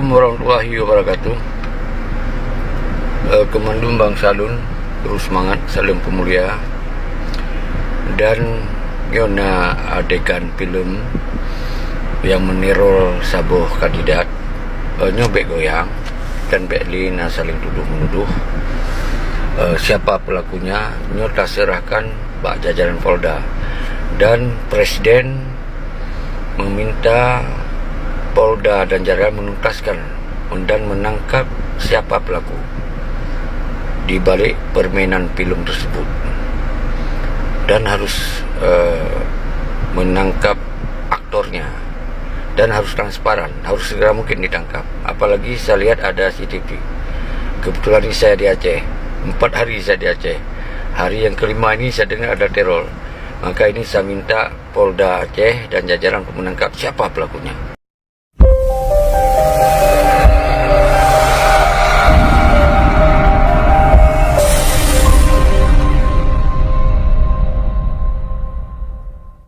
Assalamualaikum warahmatullahi wabarakatuh. Kemandum Bang Salun, terus semangat, salam pemulia. Dan yona adegan film yang meneror sabuh kandidat, nyobek goyang dan Beklina saling tuduh menuduh. Siapa pelakunya nyota serahkan Pak jajaran Polda, dan Presiden meminta Polda dan jajaran menuntaskan dan menangkap siapa pelaku di balik permainan film tersebut, dan harus menangkap aktornya, dan harus transparan, harus segera mungkin ditangkap. Apalagi saya lihat ada CCTV. Kebetulan ini saya di Aceh, 4 hari saya di Aceh. Hari yang kelima ini saya dengar ada teror. Maka ini saya minta Polda Aceh dan jajaran untuk menangkap siapa pelakunya.